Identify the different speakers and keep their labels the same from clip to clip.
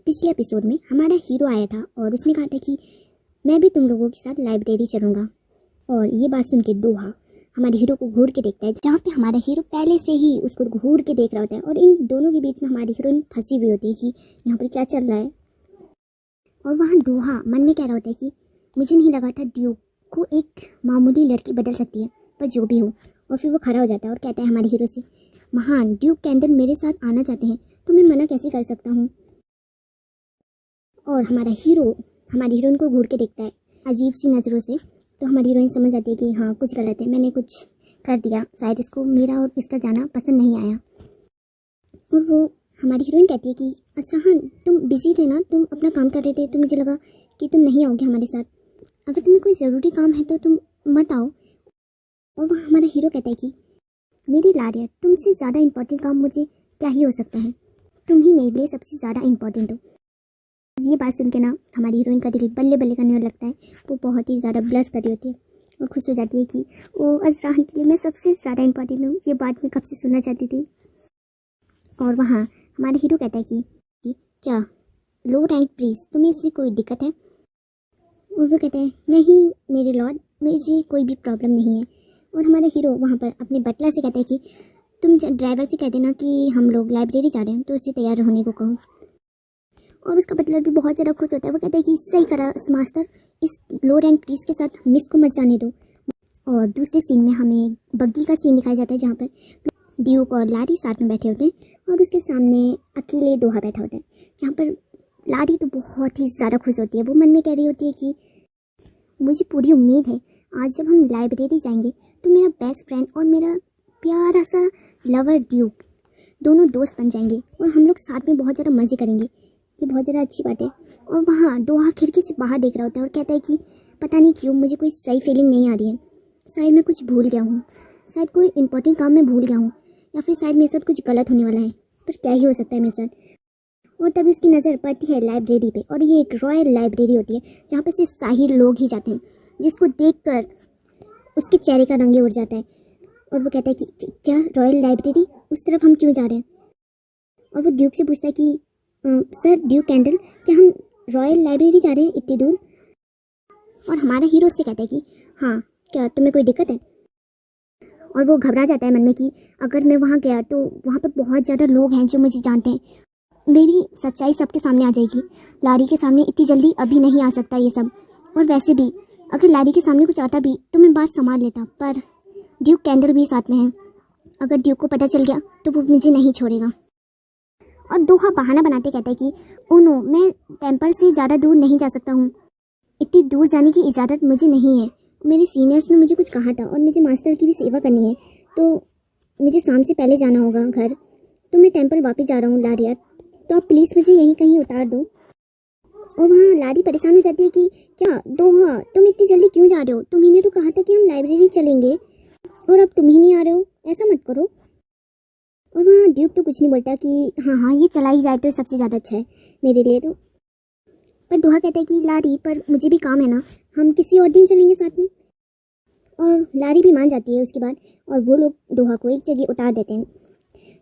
Speaker 1: पिछले एपिसोड में हमारा हीरो आया था और उसने कहा था कि मैं भी तुम लोगों के साथ लाइब्रेरी चलूँगा। और ये बात सुन के दोहा हमारे हीरो को घूर के देखता है, जहाँ पे हमारा हीरो पहले से ही उसको घूर के देख रहा होता है और इन दोनों के बीच में हमारी हीरोइन फंसी हुई होती है कि यहाँ पर क्या चल रहा है। और वहाँ दोहा मन में कह रहा होता है कि मुझे नहीं लगा था ड्यूक को एक मामूली लड़की बदल सकती है, पर जो भी हो। और फिर वो खड़ा हो जाता है और कहता है हमारे हीरो से, महान ड्यूक कैंडल मेरे साथ आना चाहते हैं तो मैं मना कैसे कर सकता हूँ। और हमारा हीरो हमारी हीरोइन को घूर के देखता है अजीब सी नज़रों से। तो हमारी हीरोइन समझ जाती है कि हाँ कुछ गलत है, मैंने कुछ कर दिया, शायद इसको मेरा और इसका जाना पसंद नहीं आया। और वो हमारी हीरोइन कहती है कि असराहन तुम बिजी थे ना, तुम अपना काम कर रहे थे, तो मुझे लगा कि तुम नहीं आओगे हमारे साथ। अगर तुम्हें कोई ज़रूरी काम है तो तुम मत आओ। और वह हमारा हीरो कहता है कि मेरी लारिया तुमसे ज़्यादा इम्पोर्टेंट काम मुझे क्या ही हो सकता है, तुम ही मेरे लिए सबसे ज़्यादा इम्पोर्टेंट हो। ये बात सुन के ना हमारी हीरोइन का दिल बल्ले बल्ले करने लगता है। वो बहुत ही ज़्यादा ब्लश कर रही होती है और खुश हो जाती है कि ओ अजराहन के लिए मैं सबसे ज़्यादा इम्पोर्टेंट हूँ, ये बात मैं कब से सुनना चाहती थी। और वहाँ हमारा हीरो कहता है कि क्या लो रैंक प्लीज़ तुम्हें इससे कोई दिक्कत है। और वो कहते हैं नहीं मेरे लॉर्ड, मुझे कोई भी प्रॉब्लम नहीं है। और हमारा हीरो वहाँ पर अपने बटलर से कहता है कि तुम ड्राइवर से कह देना कि हम लोग लाइब्रेरी जा रहे हैं तो उसे तैयार होने को कहो। और उसका बटलर भी बहुत ज़्यादा खुश होता है। वो कहता है कि सही करा मास्टर, इस लो रैंक प्लीज के साथ मिस को मत जाने दो। और दूसरे सीन में हमें बग्गी का सीन दिखाया जाता है, जहाँ पर ड्यूक और लारी साथ में बैठे होते हैं और उसके सामने अकेले दोहा बैठा होता है, जहाँ पर लारी तो बहुत ही ज़्यादा खुश होती है। वो मन में कह रही होती है कि मुझे पूरी उम्मीद है आज जब हम लाइब्रेरी जाएंगे तो मेरा बेस्ट फ्रेंड और मेरा प्यारा सा लवर ड्यूक दोनों दोस्त बन जाएंगे और हम लोग साथ में बहुत ज़्यादा मज़े करेंगे। ये बहुत ज़्यादा अच्छी बात है। और वहाँ दोहा खिड़की से बाहर देख रहा होता है और कहता है कि पता नहीं क्यों मुझे कोई सही फीलिंग नहीं आ रही है, शायद मैं कुछ भूल गया हूँ, शायद कोई इंपॉर्टेंट काम मैं भूल गया हूँ, या फिर शायद मेरे साथ कुछ गलत होने वाला है, पर क्या ही हो सकता है मेरे साथ। और तभी उसकी नज़र पड़ती है लाइब्रेरी पे, और ये एक रॉयल लाइब्रेरी होती है जहाँ पर सिर्फ शाही लोग ही जाते हैं, जिसको देखकर उसके चेहरे का रंग उड़ जाता है। और वो कहता है कि क्या रॉयल लाइब्रेरी, उस तरफ हम क्यों जा रहे हैं। और वो ड्यूक से पूछता है कि सर ड्यूक कैंडल, क्या हम रॉयल लाइब्रेरी जा रहे हैं इतनी दूर। और हमारा हीरो से कहता है कि हाँ क्या तुम्हें कोई दिक्कत है। और वो घबरा जाता है मन में कि अगर मैं वहाँ गया तो वहाँ पर बहुत ज़्यादा लोग हैं जो मुझे जानते हैं, मेरी सच्चाई सबके सामने आ जाएगी। लारी के सामने इतनी जल्दी अभी नहीं आ सकता ये सब। और वैसे भी अगर लारी के सामने कुछ आता भी तो मैं बात संभाल लेता, पर ड्यूक कैंडल भी साथ में है, अगर ड्यूक को पता चल गया तो वो मुझे नहीं छोड़ेगा। और दोहा बहाना बनाते कहता है कि ओ नो, मैं टेम्पल से ज़्यादा दूर नहीं जा सकता हूँ, इतनी दूर जाने की इजाज़त मुझे नहीं है। मेरे सीनियर्स ने मुझे कुछ कहा था और मुझे मास्टर की भी सेवा करनी है, तो मुझे शाम से पहले जाना होगा घर, तो मैं टेम्पल वापस जा रहा हूँ लारिया, तो आप प्लीज़ मुझे यहीं कहीं उतार दो। और वहाँ लारी परेशान हो जाती है कि क्या दोहा तुम इतनी जल्दी क्यों जा रहे हो, तुम्ही तो कहा था कि हम लाइब्रेरी चलेंगे और अब तुम ही नहीं आ रहे हो, ऐसा मत करो। और वहाँ ड्यूक तो कुछ नहीं बोलता कि हाँ ये चला ही जाए तो सबसे ज़्यादा अच्छा है मेरे लिए तो। पर दोहा कहता है कि लारी पर मुझे भी काम है ना, हम किसी और दिन चलेंगे साथ में। और लारी भी मान जाती है उसके बाद, और वो लोग दोहा को एक जगह उतार देते हैं,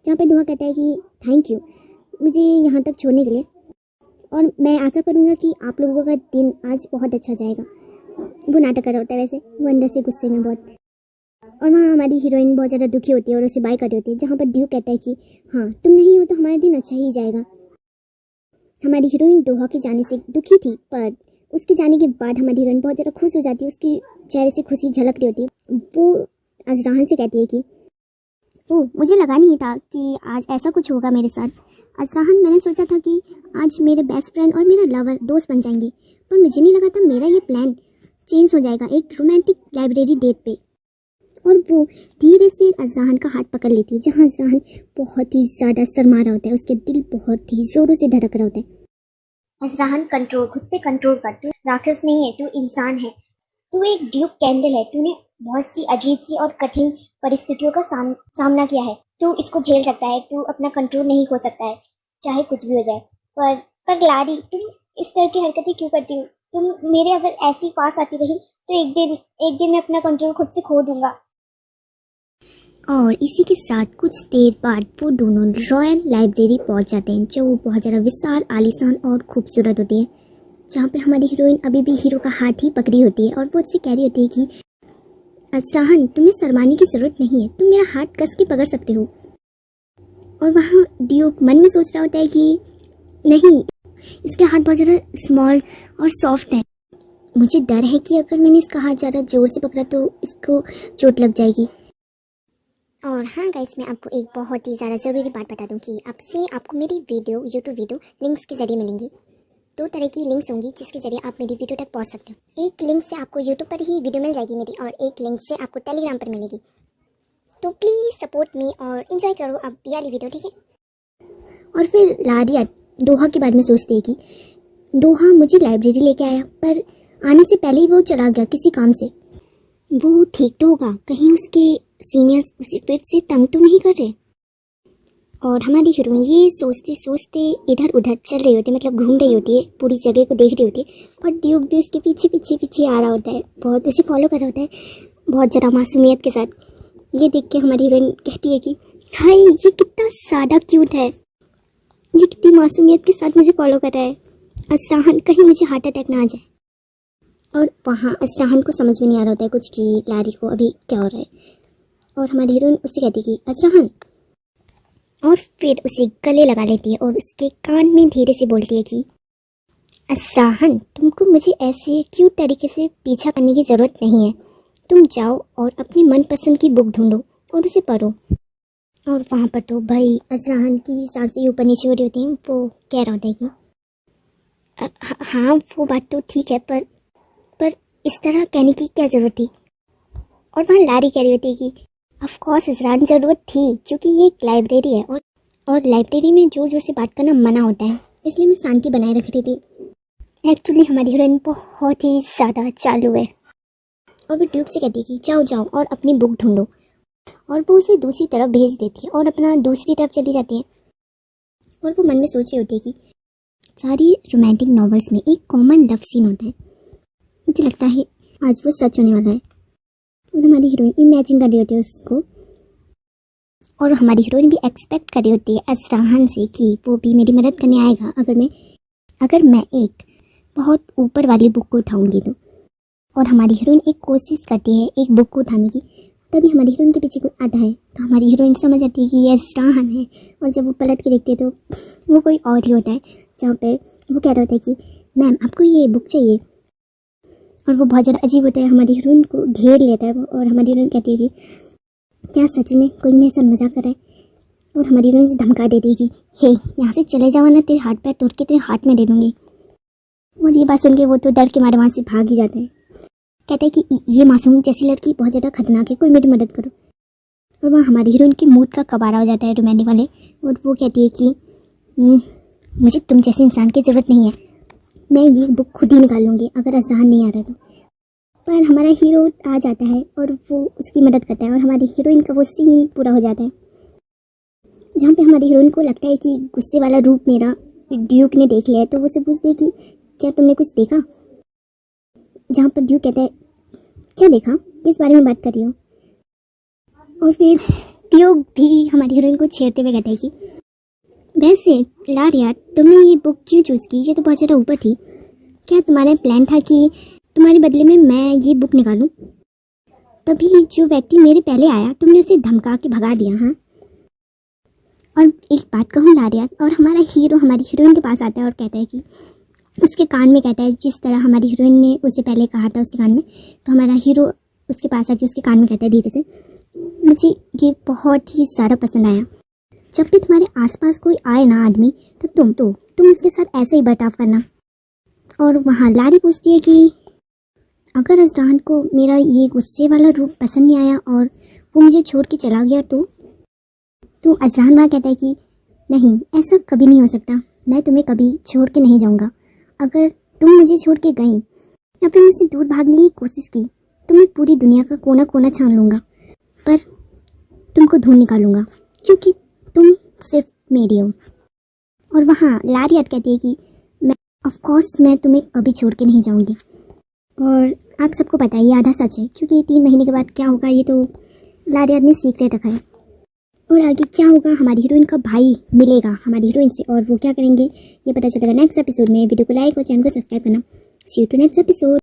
Speaker 1: जहाँ पर दोहा कहता है कि थैंक यू मुझे यहाँ तक छोड़ने के लिए, और मैं आशा करूँगा कि आप लोगों का दिन आज बहुत अच्छा जाएगा। वो नाटक कर रहा होता है वैसे, वो अंदर से गुस्से में बहुत। और वहाँ हमारी हीरोइन बहुत ज़्यादा दुखी होती है और उसे बाय कर रही होती है, जहाँ पर ड्यूक कहता है कि हाँ तुम नहीं हो तो हमारा दिन अच्छा ही जाएगा। हमारी हीरोइन दोहा के जाने से दुखी थी, पर उसके जाने के बाद हमारी हीरोइन बहुत ज़्यादा खुश हो जाती है, उसके चेहरे से खुशी झलक रही होती है। वो अजराहन से कहती है कि ओह मुझे लगा नहीं था कि आज ऐसा कुछ होगा मेरे साथ। अजराहन मैंने सोचा था कि आज मेरे बेस्ट फ्रेंड और मेरा लवर दोस्त बन जाएंगे, पर मुझे नहीं लगा था मेरा ये प्लान चेंज हो जाएगा एक रोमांटिक लाइब्रेरी डेट पे। और वो धीरे से अजराहन का हाथ पकड़ लेती है, जहाँ अजराहन बहुत ही ज़्यादा शर्मा रहा होता है, उसके दिल बहुत ही ज़ोरों से धड़क रहा होता है।
Speaker 2: अजराहन कंट्रोल, खुद पे कंट्रोल कर, तू राक्षस नहीं है, तू इंसान है, तू एक ड्यूक कैंडल है, तूने बहुत सी अजीब सी और कठिन परिस्थितियों का सामना किया है, तू इसको झेल सकता है, तू अपना कंट्रोल नहीं खो सकता है चाहे कुछ भी हो जाए। पर लारी तुम इस तरह की हरकतें क्यों करती हो, तुम मेरे अगर ऐसी पास आती रही तो एक दिन मैं अपना कंट्रोल खुद से खो दूंगा।
Speaker 1: और इसी के साथ कुछ देर बाद वो दोनों रॉयल लाइब्रेरी पहुंच जाते हैं, जो बहुत ज़्यादा विशाल, आलीशान और खूबसूरत होती है, जहाँ पर हमारी हीरोइन अभी भी हीरो का हाथ ही पकड़ी होती है और वो उससे कह रही होती है कि अजराहन, तुम्हें शर्माने की ज़रूरत नहीं है, तुम मेरा हाथ कस के पकड़ सकते हो। और वहाँ ड्यूक मन में सोच रहा होता है कि नहीं, इसके हाथ बहुत ज़्यादा स्मॉल और सॉफ्ट है, मुझे डर है कि अगर मैंने इसका हाथ ज़्यादा ज़ोर से पकड़ा तो इसको चोट लग जाएगी। और हाँ गाइस, मैं आपको एक बहुत ही ज़्यादा ज़रूरी बात बता दूं कि आपको मेरी यूट्यूब वीडियो लिंक्स के ज़रिए मिलेंगी। 2 तरह की लिंक्स होंगी जिसके ज़रिए आप मेरी वीडियो तक पहुंच सकते हो। एक लिंक से आपको यूट्यूब पर ही वीडियो मिल जाएगी मेरी, और एक लिंक से आपको टेलीग्राम पर मिलेगी। तो प्लीज़ सपोर्ट मी और इन्जॉय करो अब ये वाली वीडियो, ठीक है। और फिर लारिया दोहा के बारे में सोचती है कि दोहा मुझे लाइब्रेरी लेके आया, पर आने से पहले ही वो चला गया किसी काम से। वो ठीक तो होगा, कहीं उसके सीनियर्स उसे फिर से तंग तो नहीं कर रहे। और हमारी हीरोइन ये सोचते सोचते इधर उधर चल रही होती है, मतलब घूम रही होती है, पूरी जगह को देख रही होती है, और ड्यूक भी उसके पीछे पीछे पीछे आ रहा होता है, बहुत उसे फॉलो कर रहा होता है, बहुत ज़रा मासूमियत के साथ। ये देख के हमारी हीरोइन कहती है कि भाई ये कितना सादा क्यूट है, ये कितनी मासूमियत के साथ मुझे फॉलो कर रहा है, अजराहन कहीं मुझे हार्ट अटैक ना आ जाए। और वहाँ अजराहन को समझ में नहीं आ रहा होता है कुछ कि लारी को अभी क्या हो रहा है, और हमारी हीरोइन उससे कहती है कि अजराहन, और फिर उसे गले लगा लेती है और उसके कान में धीरे से बोलती है कि अजराहन, तुमको मुझे ऐसे क्यूट तरीके से पीछा करने की ज़रूरत नहीं है, तुम जाओ और अपनी मनपसंद की बुक ढूंढो और उसे पढ़ो। और वहाँ पर तो भाई अजराहन की सांसें ऊपर नीचे हो रही होती हैं, वो कह रहा होता है कि हाँ वो बात तो ठीक है, पर इस तरह कहने की क्या ज़रूरत थी। और वहाँ लारी कह रही होती है कि ऑफ कोर्स अजराहन, ज़रूरत थी, क्योंकि ये एक लाइब्रेरी है और लाइब्रेरी में जोर जोर से बात करना मना होता है, इसलिए मैं शांति बनाए रख रही थी। एक्चुअली हमारी हीरोइन बहुत ही ज़्यादा चालू है। और वो ड्यूक से कहती है कि जाओ जाओ और अपनी बुक ढूंढो, और वो उसे दूसरी तरफ भेज देती है और अपना दूसरी तरफ चली जाती है। और वो मन में सोच रही होती है कि सारी रोमांटिक नॉवेल्स में एक कॉमन लव सीन होता है, मुझे लगता है आज वो सच होने वाला है। और हमारी हीरोइन इमेजिन कर रही होती है उसको, और हमारी हीरोइन भी एक्सपेक्ट कर रही होती है अजराहन से कि वो भी मेरी मदद करने आएगा अगर मैं एक बहुत ऊपर वाली बुक को उठाऊंगी तो। और हमारी हीरोइन एक कोशिश करती है एक बुक को उठाने की, तभी हमारी हीरोइन के पीछे कोई आता है, तो हमारी हीरोइन समझ आती है कि ये अजराहन है। और जब वो पलट के देखते हैं तो वो कोई और ही होता है, जहाँ पे वो कह रहा होता है कि मैम आपको ये बुक चाहिए। और वो बहुत ज़्यादा अजीब होता है, हमारी हीरोइन को घेर लेता है वो, और हमारी हीरोइन कहती है कि क्या सच में कोई मेरे साथ मजाक कर रहा है। और हमारी हीरोइन से धमका देती है कि हे यहाँ से चले जाओ ना, तेरे हाथ पैर तोड़ के तेरे हाथ में दे दूँगी। और ये बात सुन के वो तो डर के मारे वहाँ से भाग ही जाता है, कहता है कि ये मासूम जैसी लड़की बहुत ज़्यादा खतरनाक है, कोई मेरी मदद करो। और वहाँ हमारी हीरोइन की मूड का कबाड़ा हो जाता है रोमांटिक वाले, और वो कहती है कि मुझे तुम जैसे इंसान की ज़रूरत नहीं है, मैं ये बुक खुद ही निकाल लूँगी अगर अजराहन नहीं आ रहा तो। पर हमारा हीरो आ जाता है और वो उसकी मदद करता है, और हमारी हीरोइन का वो सीन पूरा हो जाता है, जहाँ पे हमारी हीरोइन को लगता है कि गुस्से वाला रूप मेरा ड्यूक ने देख लिया है, तो वो उसे पूछती है कि क्या तुमने कुछ देखा। जहाँ पर ड्यूक कहता है क्या देखा, किस बारे में बात कर रही हो। और फिर ड्यूक भी हमारी हीरोइन को छेड़ते हुए कहता है कि वैसे लारिया, तुमने ये बुक क्यों चूज़ की, ये तो बहुत ज़्यादा ऊपर थी, क्या तुम्हारा प्लान था कि तुम्हारे बदले में मैं ये बुक निकालूं? तभी जो व्यक्ति मेरे पहले आया तुमने उसे धमका के भगा दिया। हाँ, और एक बात कहूँ लारिया, और हमारा हीरो हमारी हीरोइन के पास आता है और कहता है कि उसके कान में कहता है, जिस तरह हमारी हीरोइन ने उसे पहले कहा था उसके कान में, तो हमारा हीरो उसके पास आके उसके कान में कहता है धीरे से, मुझे ये बहुत ही ज़्यादा पसंद आया, जब भी तुम्हारे आसपास कोई आए ना आदमी, तो तुम उसके साथ ऐसे ही बर्ताव करना। और वहाँ लारी पूछती है कि अगर अजराहन को मेरा ये गुस्से वाला रूप पसंद नहीं आया और वो मुझे छोड़ के चला गया तो अजराहन वहाँ कहता है कि नहीं, ऐसा कभी नहीं हो सकता, मैं तुम्हें कभी छोड़ के नहीं जाऊँगा। अगर तुम मुझे छोड़ के गई या फिर मुझसे दूर भागने की कोशिश की तो मैं पूरी दुनिया का कोना कोना छान लूँगा, पर तुमको ढूंढ निकालूंगा, क्योंकि तुम सिर्फ मेरी हो। और वहाँ लारियत कहती है कि ऑफ कोर्स मैं तुम्हें कभी छोड़ के नहीं जाऊँगी। और आप सबको पता है ये आधा सच है, क्योंकि 3 महीने के बाद क्या होगा ये तो लारियात ने सीक्रेट रखा है। और आगे क्या होगा, हमारी हीरोइन का भाई मिलेगा हमारी हीरोइन से और वो क्या करेंगे ये पता चलेगा नेक्स्ट एपिसोड में। वीडियो को लाइक और चैनल को सब्सक्राइब करना। सी यू टू नेक्स्ट एपिसोड।